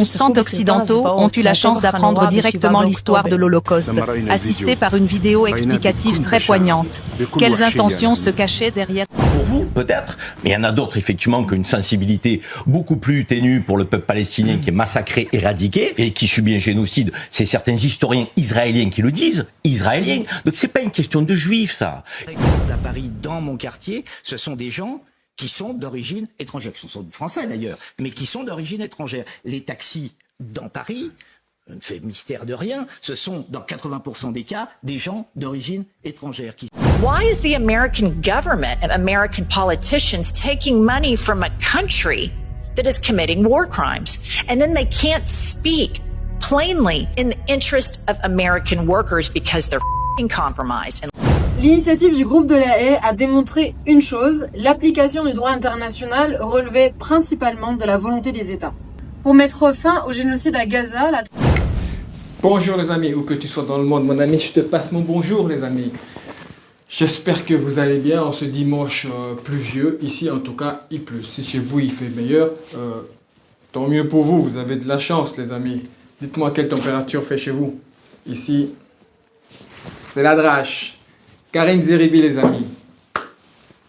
100 occidentaux ont eu la chance d'apprendre directement l'histoire de l'Holocauste, assistés par une vidéo explicative très poignante. Quelles intentions se cachaient derrière? Pour vous, peut-être, mais il y en a d'autres, effectivement, qui ont une sensibilité beaucoup plus ténue pour le peuple palestinien qui est massacré, éradiqué, et qui subit un génocide. C'est certains historiens israéliens qui le disent, israéliens. Donc c'est pas une question de juifs, ça. Par exemple, à Paris, dans mon quartier, ce sont des gens qui sont d'origine étrangère, qui sont français d'ailleurs, mais qui sont d'origine étrangère. Les taxis dans Paris, on ne fait mystère de rien, ce sont dans 80% des cas des gens d'origine étrangère. Why is the American government and American politicians taking money from a country that is committing war crimes? And then they can't speak plainly in the interest of American workers because they're compromised. L'initiative du groupe de la Haye a démontré une chose, l'application du droit international relevait principalement de la volonté des États. Pour mettre fin au génocide à Gaza, Bonjour les amis, où que tu sois dans le monde, mon ami, je te passe mon bonjour les amis. J'espère que vous allez bien en ce dimanche pluvieux. Ici en tout cas il pleut. Si chez vous il fait meilleur, tant mieux pour vous, vous avez de la chance les amis. Dites-moi quelle température fait chez vous. Ici, c'est la drache. Karim Zeribi les amis.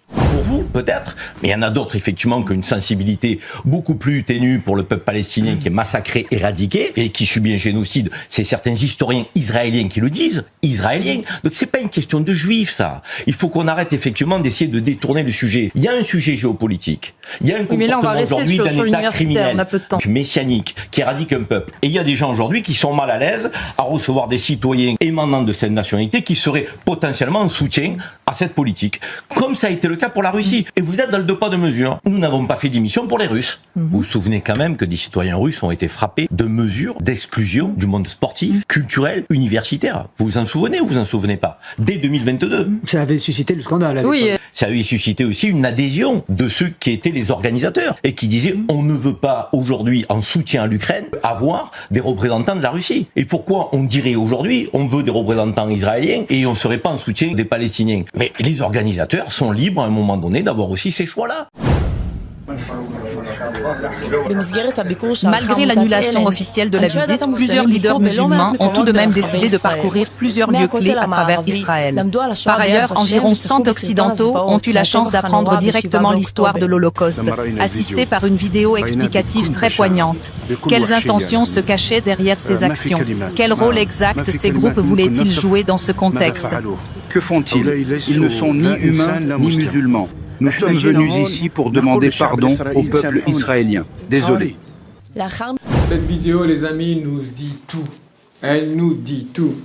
Pour vous, peut-être, mais il y en a d'autres, effectivement, qui ont une sensibilité beaucoup plus ténue pour le peuple palestinien qui est massacré, éradiqué, et qui subit un génocide. C'est certains historiens israéliens qui le disent, israéliens. Donc c'est pas une question de juifs, ça. Il faut qu'on arrête, effectivement, d'essayer de détourner le sujet. Il y a un sujet géopolitique. Il y a un comportement aujourd'hui d'un État criminel, messianique, qui éradique un peuple. Et il y a des gens aujourd'hui qui sont mal à l'aise à recevoir des citoyens émanant de cette nationalité qui seraient potentiellement en soutien à cette politique. Comme ça a été le cas pour la Russie. Et vous êtes dans le deux poids deux mesures. Nous n'avons pas fait d'émission pour les Russes. Vous vous souvenez quand même que des citoyens russes ont été frappés de mesures d'exclusion du monde sportif, culturel, universitaire. Vous vous en souvenez ou vous en souvenez pas? Dès 2022. Ça avait suscité le scandale à l'époque. oui, Ça avait suscité aussi une adhésion de ceux qui étaient les organisateurs et qui disaient on ne veut pas aujourd'hui, en soutien à l'Ukraine, avoir des représentants de la Russie. Et pourquoi on dirait aujourd'hui on veut des représentants israéliens et on ne serait pas en soutien des Palestiniens? Mais les organisateurs sont libres à un moment donné d'avoir aussi ces choix-là. Malgré l'annulation officielle de la visite, plusieurs leaders musulmans ont tout de même décidé de parcourir plusieurs lieux clés à travers Israël. Par ailleurs, environ 100 occidentaux ont eu la chance d'apprendre directement l'histoire de l'Holocauste, assistés par une vidéo explicative très poignante. Quelles intentions se cachaient derrière ces actions? Quel rôle exact ces groupes voulaient-ils jouer dans ce contexte? Que font-ils? Ils ne sont ni humains ni musulmans. Nous sommes venus ici pour demander pardon au peuple israélien. Désolé. Cette vidéo, les amis, nous dit tout. Elle nous dit tout.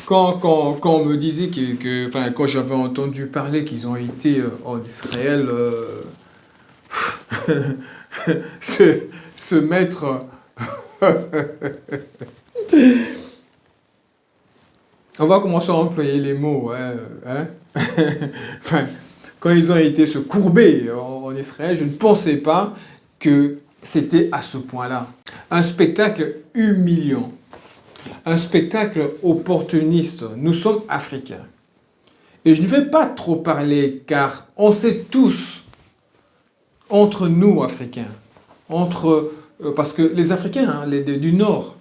Quand on me disait quand j'avais entendu parler qu'ils ont été en Israël, se mettre... On va commencer à employer les mots. Hein? Quand ils ont été se courber en Israël, je ne pensais pas que c'était à ce point-là. Un spectacle humiliant, un spectacle opportuniste. Nous sommes africains. Et je ne vais pas trop parler car on sait tous, entre nous Africains, parce que les Africains du Nord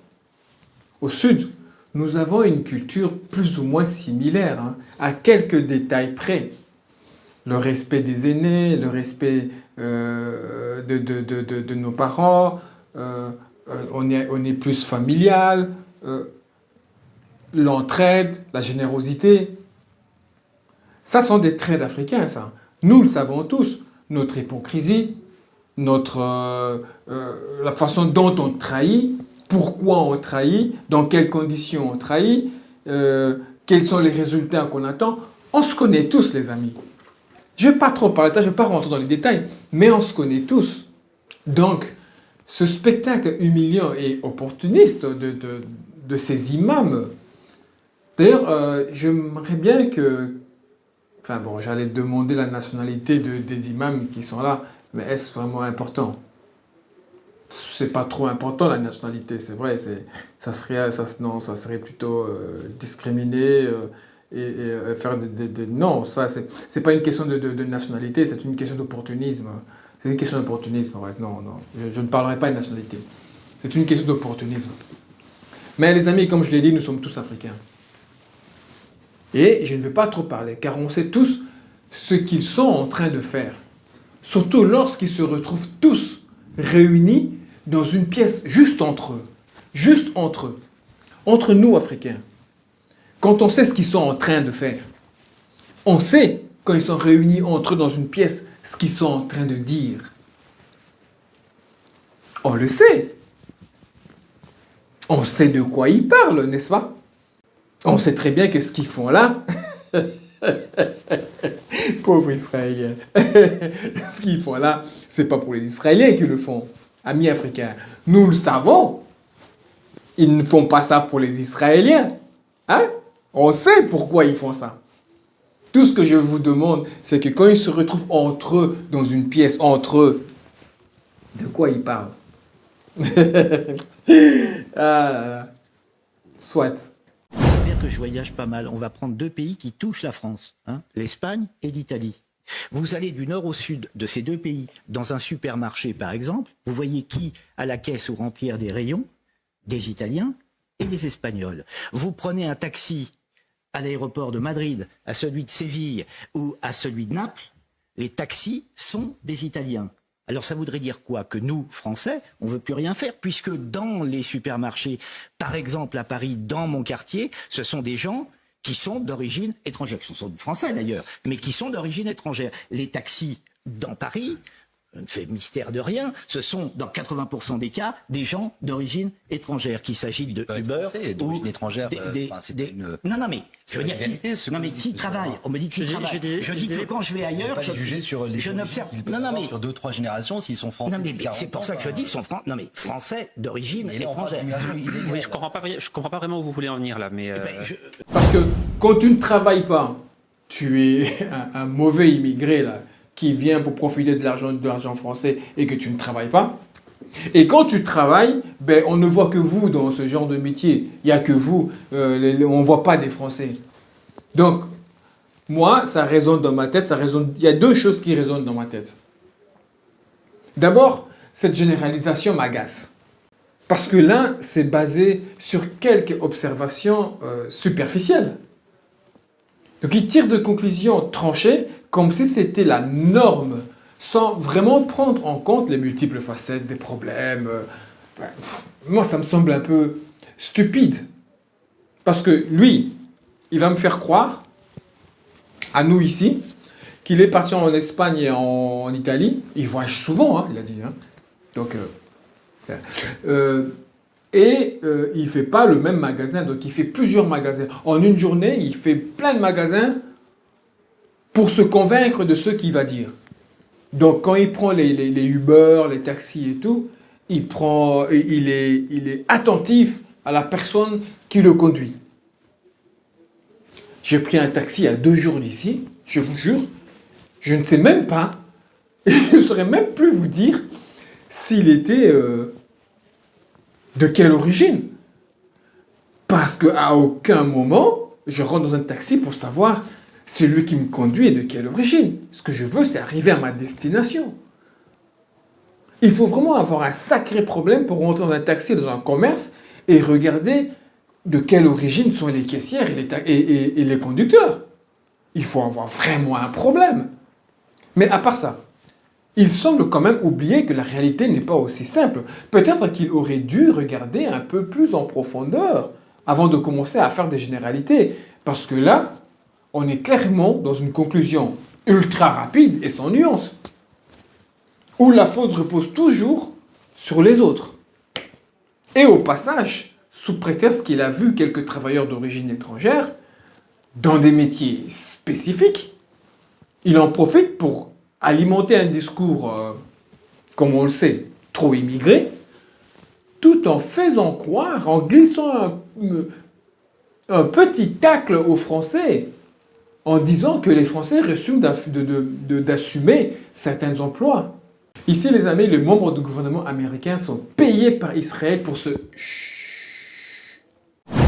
au Sud, nous avons une culture plus ou moins similaire, à quelques détails près. Le respect des aînés, le respect de nos parents, on est plus familial, l'entraide, la générosité. Ça sont des traits d'Africains, ça. Nous le savons tous. Notre hypocrisie, la façon dont on trahit, pourquoi on trahit, dans quelles conditions on trahit, quels sont les résultats qu'on attend. On se connaît tous, les amis. Je ne vais pas trop parler de ça, je ne vais pas rentrer dans les détails, mais on se connaît tous. Donc, ce spectacle humiliant et opportuniste de ces imams, d'ailleurs, j'aimerais bien que... Enfin bon, j'allais demander la nationalité des imams qui sont là, mais est-ce vraiment important? C'est pas trop important la nationalité, c'est vrai, ça serait plutôt discriminer... Et faire non, ça c'est pas une question de nationalité, c'est une question d'opportunisme. C'est une question d'opportunisme, ouais, non, je ne parlerai pas de nationalité. C'est une question d'opportunisme. Mais les amis, comme je l'ai dit, nous sommes tous africains. Et je ne vais pas trop parler, car on sait tous ce qu'ils sont en train de faire. Surtout lorsqu'ils se retrouvent tous réunis dans une pièce juste entre eux. Juste entre eux. Entre nous, Africains. Quand on sait ce qu'ils sont en train de faire, on sait, quand ils sont réunis entre eux dans une pièce, ce qu'ils sont en train de dire. On le sait. On sait de quoi ils parlent, n'est-ce pas? On sait très bien que ce qu'ils font là, pauvres Israéliens, ce qu'ils font là, c'est pas pour les Israéliens qui le font, amis africains. Nous le savons. Ils ne font pas ça pour les Israéliens. Hein? On sait pourquoi ils font ça. Tout ce que je vous demande, c'est que quand ils se retrouvent entre eux, dans une pièce, entre eux, de quoi ils parlent? Soit. Il s'avère que je voyage pas mal. On va prendre deux pays qui touchent la France, hein, l'Espagne et l'Italie. Vous allez du nord au sud de ces deux pays, dans un supermarché par exemple, vous voyez qui à la caisse ou remplir des rayons? Des Italiens et des Espagnols. Vous prenez un taxi à l'aéroport de Madrid, à celui de Séville ou à celui de Naples, les taxis sont des Italiens. Alors ça voudrait dire quoi? Que nous, Français, on ne veut plus rien faire, puisque dans les supermarchés, par exemple à Paris, dans mon quartier, ce sont des gens qui sont d'origine étrangère, qui sont français d'ailleurs, mais qui sont d'origine étrangère. Les taxis dans Paris, on ne fait mystère de rien, ce sont dans 80% des cas des gens d'origine étrangère, qu'il s'agisse de Uber d'origine étrangère. Non mais je veux dire qui travaille. On me dit qui travaille. Je dis que quand je vais ailleurs, je n'observe. Non mais sur 2-3 générations s'ils sont français. Non mais c'est pour ça que je dis sont français d'origine étrangère. Oui, je comprends pas vraiment où vous voulez en venir là, mais parce que quand tu ne travailles pas, tu es un mauvais immigré là, qui vient pour profiter de l'argent français et que tu ne travailles pas. Et quand tu travailles, ben, on ne voit que vous dans ce genre de métier. Il n'y a que vous. On ne voit pas des Français. Donc, moi, ça résonne dans ma tête. Il y a deux choses qui résonnent dans ma tête. D'abord, cette généralisation m'agace. Parce que là, c'est basé sur quelques observations superficielles. Donc, ils tirent de conclusions tranchées comme si c'était la norme, sans vraiment prendre en compte les multiples facettes des problèmes. Moi, ça me semble un peu stupide. Parce que lui, il va me faire croire, à nous ici, qu'il est parti en Espagne et en Italie. Il voyage souvent, hein, il a dit. Hein. Donc, il ne fait pas le même magasin, donc il fait plusieurs magasins. En une journée, il fait plein de magasins pour se convaincre de ce qu'il va dire. Donc quand il prend les Uber, les taxis et tout, il est attentif à la personne qui le conduit. J'ai pris un taxi il y a 2 jours d'ici, je vous jure, je ne sais même pas, je ne saurais même plus vous dire s'il était de quelle origine. Parce qu'à aucun moment, je rentre dans un taxi pour savoir celui qui me conduit est de quelle origine. Ce que je veux, c'est arriver à ma destination. Il faut vraiment avoir un sacré problème pour rentrer dans un taxi, dans un commerce, et regarder de quelle origine sont les caissières et les conducteurs. Il faut avoir vraiment un problème. Mais à part ça, il semble quand même oublier que la réalité n'est pas aussi simple. Peut-être qu'il aurait dû regarder un peu plus en profondeur avant de commencer à faire des généralités. Parce que là, on est clairement dans une conclusion ultra rapide et sans nuance, où la faute repose toujours sur les autres. Et au passage, sous prétexte qu'il a vu quelques travailleurs d'origine étrangère dans des métiers spécifiques, il en profite pour alimenter un discours, comme on le sait, trop immigré, tout en faisant croire, en glissant un petit tacle aux Français, en disant que les Français ressument d'assumer certains emplois. Ici, les amis, les membres du gouvernement américain sont payés par Israël pour ce...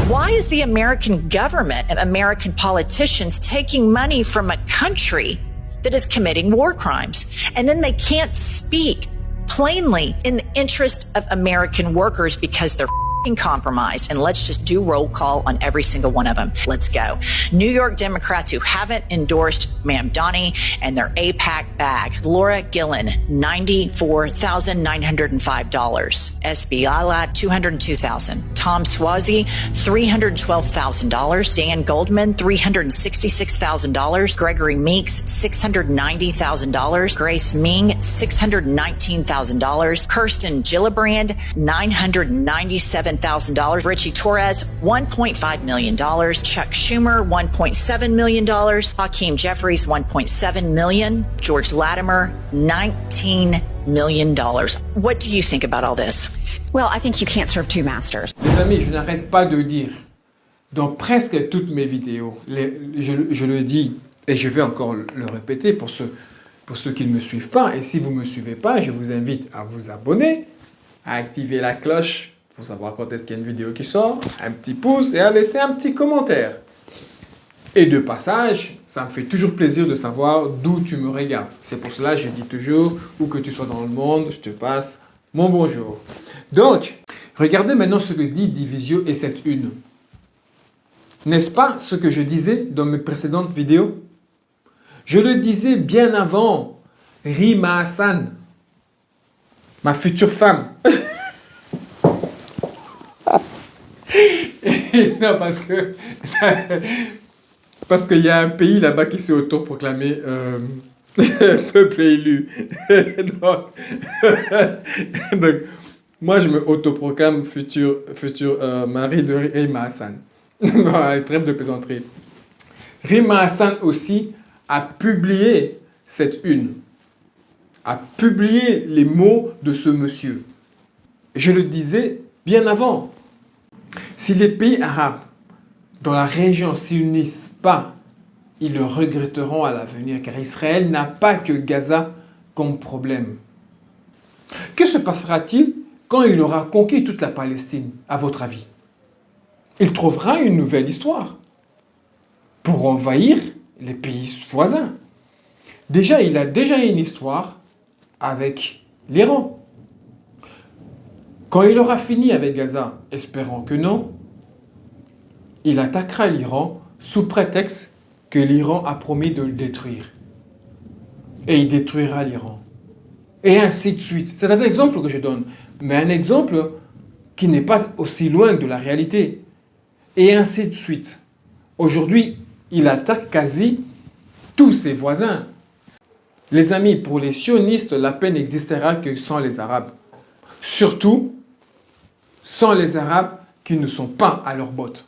Why is the American government and American politicians taking money from a country that is committing war crimes? And then they can't speak plainly in the interest of American workers because they're compromised. And let's just do roll call on every single one of them. Let's go. New York Democrats who haven't endorsed Mamdani and their AIPAC bag. Laura Gillen, $94,905. SB Alad, $202,000. Tom Swazi, $312,000. Dan Goldman, $366,000. Gregory Meeks, $690,000. Grace Ming, $619,000. Kirsten Gillibrand, $997,000. Richie Torres, $1.5 million. Chuck Schumer, $1.7 million. Hakeem Jeffries, $1.7 million. George Latimer, $19 million. What do you think about all this? Well, I think you can't serve two masters. Les amis, je n'arrête pas de dire dans presque toutes mes vidéos, je le dis et je vais encore le répéter pour ceux qui ne me suivent pas. Et si vous ne me suivez pas, je vous invite à vous abonner, à activer la cloche pour savoir quand est-ce qu'il y a une vidéo qui sort, un petit pouce et à laisser un petit commentaire. Et de passage, ça me fait toujours plaisir de savoir d'où tu me regardes. C'est pour cela que je dis toujours, où que tu sois dans le monde, je te passe mon bonjour. Donc, regardez maintenant ce que dit Divisio et cette une. N'est-ce pas ce que je disais dans mes précédentes vidéos? Je le disais bien avant Rima Hassan, ma future femme. Non, parce qu'il y a un pays là-bas qui s'est autoproclamé peuple élu. donc, moi, je me autoproclame futur mari de Rima Hassan. Trêve de plaisanterie. Rima Hassan aussi a publié cette une, a publié les mots de ce monsieur. Je le disais bien avant. Si les pays arabes dans la région s'unissent pas, ils le regretteront à l'avenir, car Israël n'a pas que Gaza comme problème. Que se passera-t-il quand il aura conquis toute la Palestine, à votre avis? Il trouvera une nouvelle histoire pour envahir les pays voisins. Déjà, il a déjà une histoire avec l'Iran. Quand il aura fini avec Gaza, espérons que non, il attaquera l'Iran sous prétexte que l'Iran a promis de le détruire. Et il détruira l'Iran. Et ainsi de suite. C'est un exemple que je donne, mais un exemple qui n'est pas aussi loin de la réalité. Et ainsi de suite. Aujourd'hui, il attaque quasi tous ses voisins. Les amis, pour les sionistes, la paix n'existera que sans les Arabes. Surtout, sans les Arabes qui ne sont pas à leurs bottes.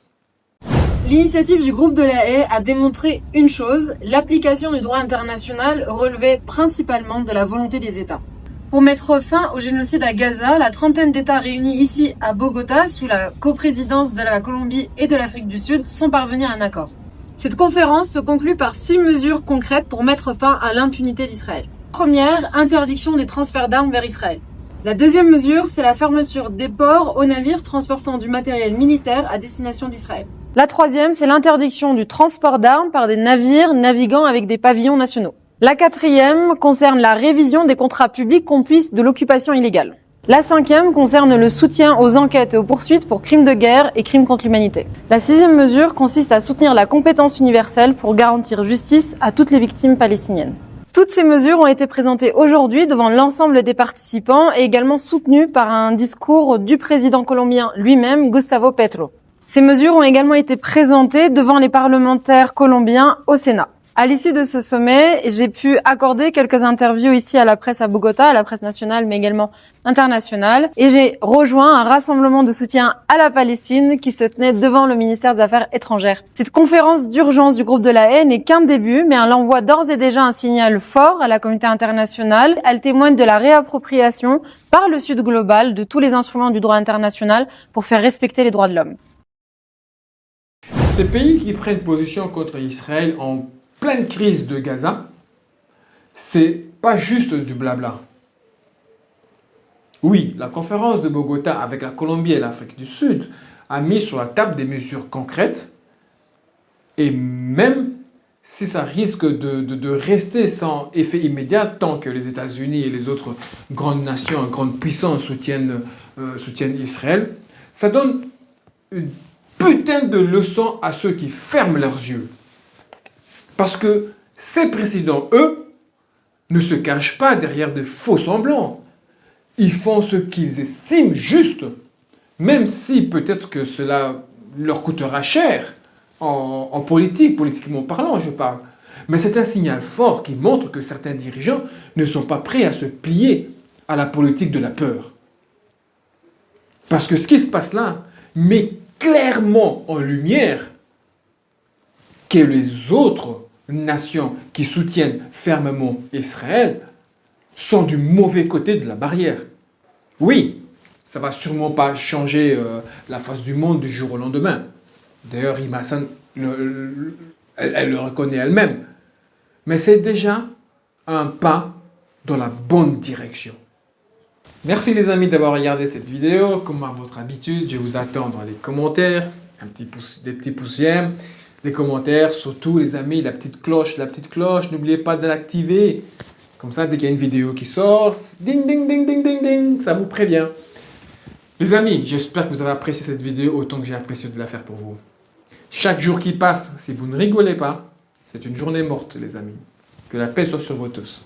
L'initiative du groupe de la Haye a démontré une chose, l'application du droit international relevait principalement de la volonté des États. Pour mettre fin au génocide à Gaza, la trentaine d'États réunis ici à Bogota, sous la coprésidence de la Colombie et de l'Afrique du Sud, sont parvenus à un accord. Cette conférence se conclut par 6 mesures concrètes pour mettre fin à l'impunité d'Israël. Première, interdiction des transferts d'armes vers Israël. La deuxième mesure, c'est la fermeture des ports aux navires transportant du matériel militaire à destination d'Israël. La troisième, c'est l'interdiction du transport d'armes par des navires naviguant avec des pavillons nationaux. La quatrième concerne la révision des contrats publics complices de l'occupation illégale. La cinquième concerne le soutien aux enquêtes et aux poursuites pour crimes de guerre et crimes contre l'humanité. La sixième mesure consiste à soutenir la compétence universelle pour garantir justice à toutes les victimes palestiniennes. Toutes ces mesures ont été présentées aujourd'hui devant l'ensemble des participants et également soutenues par un discours du président colombien lui-même, Gustavo Petro. Ces mesures ont également été présentées devant les parlementaires colombiens au Sénat. À l'issue de ce sommet, j'ai pu accorder quelques interviews ici à la presse à Bogota, à la presse nationale mais également internationale, et j'ai rejoint un rassemblement de soutien à la Palestine qui se tenait devant le ministère des Affaires étrangères. Cette conférence d'urgence du groupe de la Haye n'est qu'un début, mais elle envoie d'ores et déjà un signal fort à la communauté internationale. Elle témoigne de la réappropriation par le Sud global de tous les instruments du droit international pour faire respecter les droits de l'homme. Ces pays qui prennent position contre Israël en pleine crise de Gaza, c'est pas juste du blabla. Oui, la conférence de Bogota avec la Colombie et l'Afrique du Sud a mis sur la table des mesures concrètes et même si ça risque de rester sans effet immédiat tant que les États-Unis et les autres grandes nations, grandes puissances soutiennent Israël, ça donne une putain de leçon à ceux qui ferment leurs yeux. Parce que ces présidents, eux, ne se cachent pas derrière de faux semblants. Ils font ce qu'ils estiment juste, même si peut-être que cela leur coûtera cher en politique, politiquement parlant, je parle. Mais c'est un signal fort qui montre que certains dirigeants ne sont pas prêts à se plier à la politique de la peur. Parce que ce qui se passe là met clairement en lumière que les autres nations qui soutiennent fermement Israël sont du mauvais côté de la barrière. Oui, ça ne va sûrement pas changer la face du monde du jour au lendemain. D'ailleurs, Rima Hassan, elle le reconnaît elle-même. Mais c'est déjà un pas dans la bonne direction. Merci les amis d'avoir regardé cette vidéo. Comme à votre habitude, je vous attends dans les commentaires. Des petits pouces j'aime. Les commentaires, surtout les amis, la petite cloche. N'oubliez pas de l'activer. Comme ça, dès qu'il y a une vidéo qui sort, ding, ding, ding, ding, ding, ding, ça vous prévient. Les amis, j'espère que vous avez apprécié cette vidéo autant que j'ai apprécié de la faire pour vous. Chaque jour qui passe, si vous ne rigolez pas, c'est une journée morte, les amis. Que la paix soit sur vous tous.